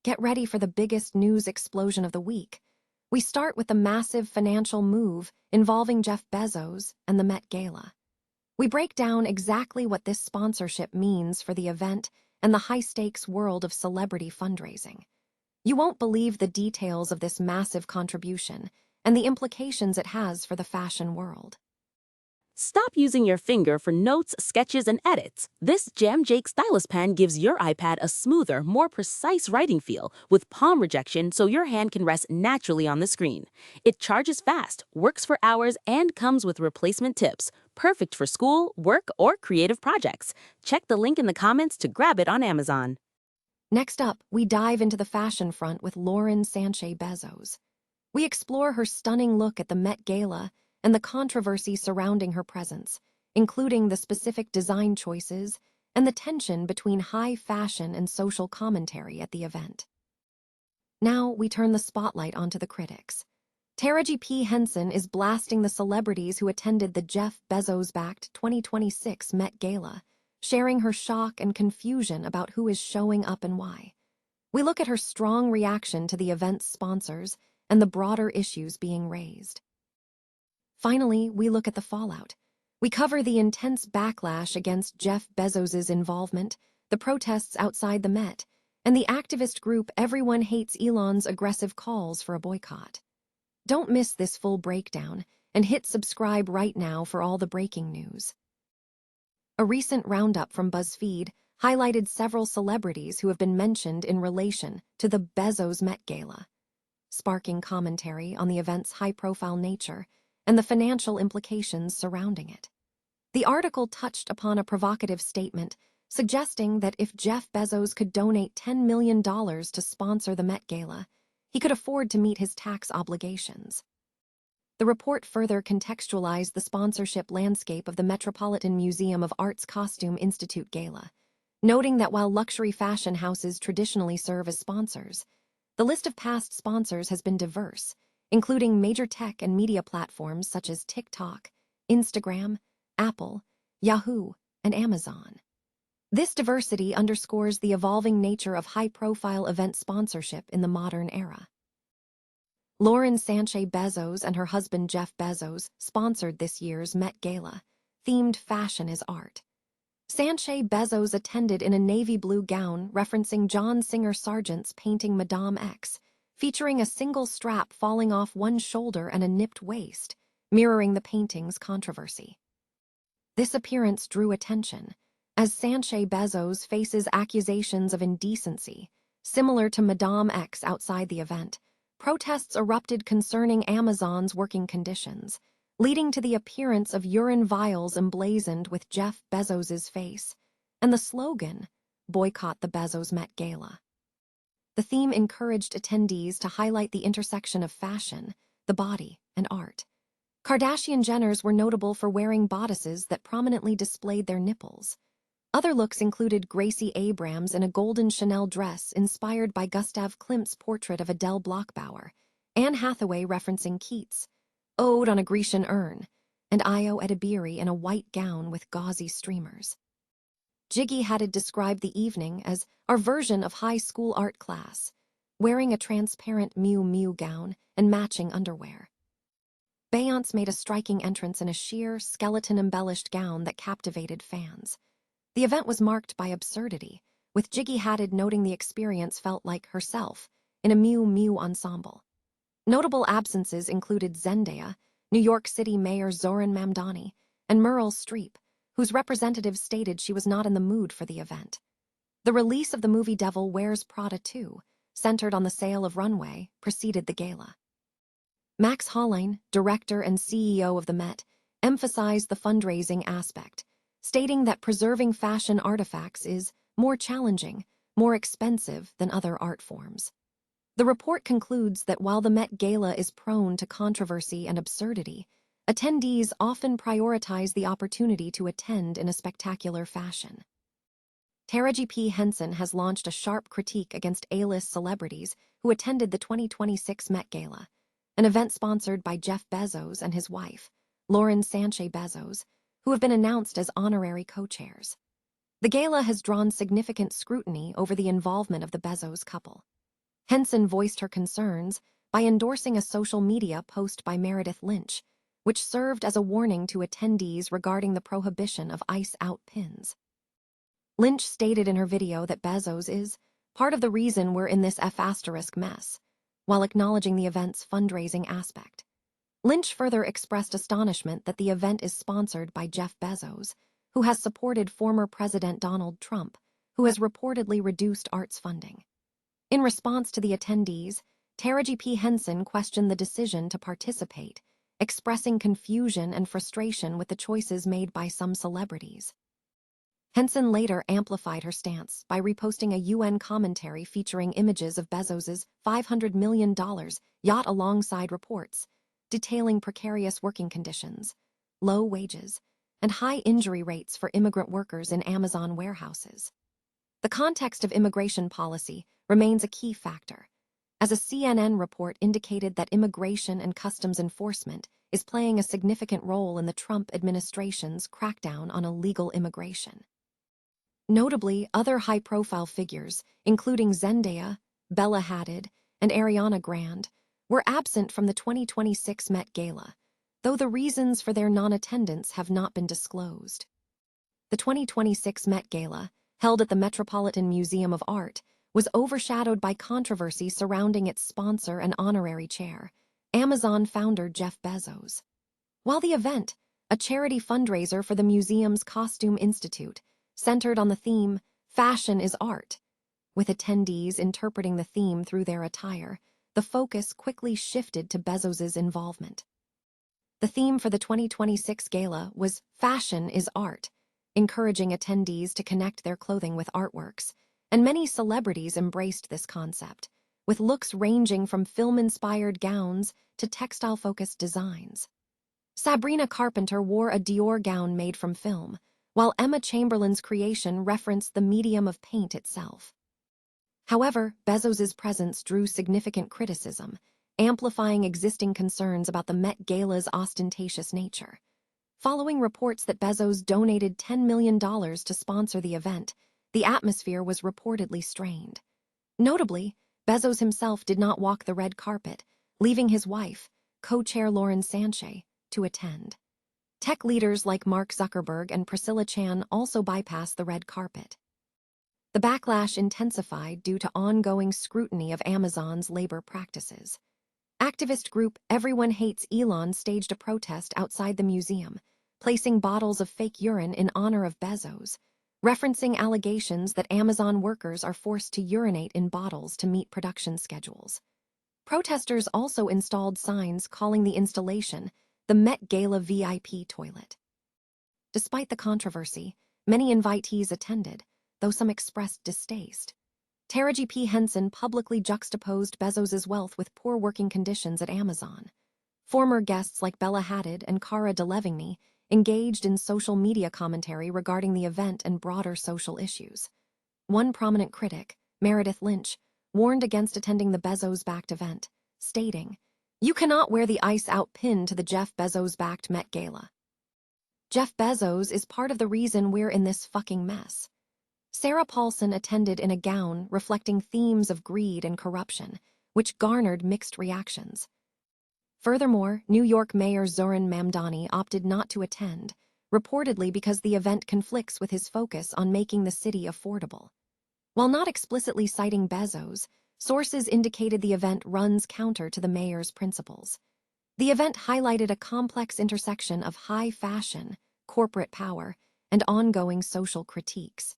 Get ready for the biggest news explosion of the week. We start with the massive financial move involving Jeff Bezos and the Met Gala. We break down exactly what this sponsorship means for the event and the high-stakes world of celebrity fundraising. You won't believe the details of this massive contribution and the implications it has for the fashion world. Stop using your finger for notes, sketches, and edits. This Jam Jake stylus pen gives your iPad a smoother, more precise writing feel with palm rejection so your hand can rest naturally on the screen. It charges fast, works for hours, and comes with replacement tips. Perfect for school, work, or creative projects. Check the link in the comments to grab it on Amazon. Next up, we dive into the fashion front with Lauren Sanchez Bezos. We explore her stunning look at the Met Gala and the controversy surrounding her presence, including the specific design choices and the tension between high fashion and social commentary at the event. Now we turn the spotlight onto the critics. Taraji P. Henson is blasting the celebrities who attended the Jeff Bezos-backed 2026 Met Gala, sharing her shock and confusion about who is showing up and why. We look at her strong reaction to the event's sponsors and the broader issues being raised. Finally, we look at the fallout. We cover the intense backlash against Jeff Bezos' involvement, the protests outside the Met, and the activist group Everyone Hates Elon's aggressive calls for a boycott. Don't miss this full breakdown, and hit subscribe right now for all the breaking news. A recent roundup from BuzzFeed highlighted several celebrities who have been mentioned in relation to the Bezos Met Gala, sparking commentary on the event's high-profile nature and the financial implications surrounding it. The article touched upon a provocative statement suggesting that if Jeff Bezos could donate $10 million to sponsor the Met Gala, he could afford to meet his tax obligations. The report further contextualized the sponsorship landscape of the Metropolitan Museum of Art's Costume Institute Gala, noting that while luxury fashion houses traditionally serve as sponsors, the list of past sponsors has been diverse, including major tech and media platforms such as TikTok, Instagram, Apple, Yahoo, and Amazon. This diversity underscores the evolving nature of high-profile event sponsorship in the modern era. Lauren Sanchez Bezos and her husband Jeff Bezos sponsored this year's Met Gala, themed Fashion is Art. Sanchez Bezos attended in a navy blue gown referencing John Singer Sargent's painting Madame X, featuring a single strap falling off one shoulder and a nipped waist, mirroring the painting's controversy. This appearance drew attention, as Sanchez Bezos faces accusations of indecency, similar to Madame X outside the event. Protests erupted concerning Amazon's working conditions, leading to the appearance of urine vials emblazoned with Jeff Bezos' face, and the slogan, "Boycott the Bezos Met Gala." The theme encouraged attendees to highlight the intersection of fashion, the body, and art. Kardashian-Jenners were notable for wearing bodices that prominently displayed their nipples. Other looks included Gracie Abrams in a golden Chanel dress inspired by Gustav Klimt's portrait of Adele Bloch-Bauer, Anne Hathaway referencing Keats' Ode on a Grecian Urn, and Io Edebiri in a white gown with gauzy streamers. Gigi Hadid described the evening as our version of high school art class, wearing a transparent Miu Miu gown and matching underwear. Beyoncé made a striking entrance in a sheer, skeleton-embellished gown that captivated fans. The event was marked by absurdity, with Gigi Hadid noting the experience felt like herself in a Miu Miu ensemble. Notable absences included Zendaya, New York City Mayor Zoran Mamdani, and Meryl Streep, whose representatives stated she was not in the mood for the event. The release of the movie Devil Wears Prada 2, centered on the sale of runway, preceded the gala. Max Hollein, director and CEO of the Met, emphasized the fundraising aspect, stating that preserving fashion artifacts is more challenging, more expensive than other art forms. The report concludes that while the Met Gala is prone to controversy and absurdity, attendees often prioritize the opportunity to attend in a spectacular fashion. Taraji P. Henson has launched a sharp critique against A-list celebrities who attended the 2026 Met Gala, an event sponsored by Jeff Bezos and his wife, Lauren Sanchez Bezos, who have been announced as honorary co-chairs. The gala has drawn significant scrutiny over the involvement of the Bezos couple. Henson voiced her concerns by endorsing a social media post by Meredith Lynch, which served as a warning to attendees regarding the prohibition of ice-out pins. Lynch stated in her video that Bezos is part of the reason we're in this F** mess, while acknowledging the event's fundraising aspect. Lynch further expressed astonishment that the event is sponsored by Jeff Bezos, who has supported former President Donald Trump, who has reportedly reduced arts funding. In response to the attendees, Taraji P. Henson questioned the decision to participate, expressing confusion and frustration with the choices made by some celebrities. Henson later amplified her stance by reposting a UN commentary featuring images of Bezos's $500 million yacht alongside reports detailing precarious working conditions, low wages, and high injury rates for immigrant workers in Amazon warehouses. The context of immigration policy remains a key factor, as a CNN report indicated that Immigration and Customs Enforcement is playing a significant role in the Trump administration's crackdown on illegal immigration. Notably, other high-profile figures, including Zendaya, Bella Hadid, and Ariana Grande, were absent from the 2026 Met Gala, though the reasons for their non-attendance have not been disclosed. The 2026 Met Gala, held at the Metropolitan Museum of Art, was overshadowed by controversy surrounding its sponsor and honorary chair, Amazon founder Jeff Bezos. While the event, a charity fundraiser for the museum's Costume Institute, centered on the theme, "Fashion is Art," with attendees interpreting the theme through their attire, the focus quickly shifted to Bezos's involvement. The theme for the 2026 gala was "Fashion is Art," encouraging attendees to connect their clothing with artworks, and many celebrities embraced this concept, with looks ranging from film-inspired gowns to textile-focused designs. Sabrina Carpenter wore a Dior gown made from film, while Emma Chamberlain's creation referenced the medium of paint itself. However, Bezos's presence drew significant criticism, amplifying existing concerns about the Met Gala's ostentatious nature. Following reports that Bezos donated $10 million to sponsor the event, the atmosphere was reportedly strained. Notably, Bezos himself did not walk the red carpet, leaving his wife, co-chair Lauren Sanchez, to attend. Tech leaders like Mark Zuckerberg and Priscilla Chan also bypassed the red carpet. The backlash intensified due to ongoing scrutiny of Amazon's labor practices. Activist group Everyone Hates Elon staged a protest outside the museum, placing bottles of fake urine in honor of Bezos, referencing allegations that Amazon workers are forced to urinate in bottles to meet production schedules. Protesters also installed signs calling the installation the Met Gala VIP toilet. Despite the controversy, many invitees attended, though some expressed distaste. Taraji P. Henson publicly juxtaposed Bezos's wealth with poor working conditions at Amazon. Former guests like Bella Hadid and Cara Delevingne engaged in social media commentary regarding the event and broader social issues. One prominent critic, Meredith Lynch, warned against attending the Bezos-backed event, stating, "You cannot wear the ice-out pin to the Jeff Bezos-backed Met Gala. Jeff Bezos is part of the reason we're in this fucking mess." Sarah Paulson attended in a gown reflecting themes of greed and corruption, which garnered mixed reactions. Furthermore, New York Mayor Zoran Mamdani opted not to attend, reportedly because the event conflicts with his focus on making the city affordable. While not explicitly citing Bezos, sources indicated the event runs counter to the mayor's principles. The event highlighted a complex intersection of high fashion, corporate power, and ongoing social critiques.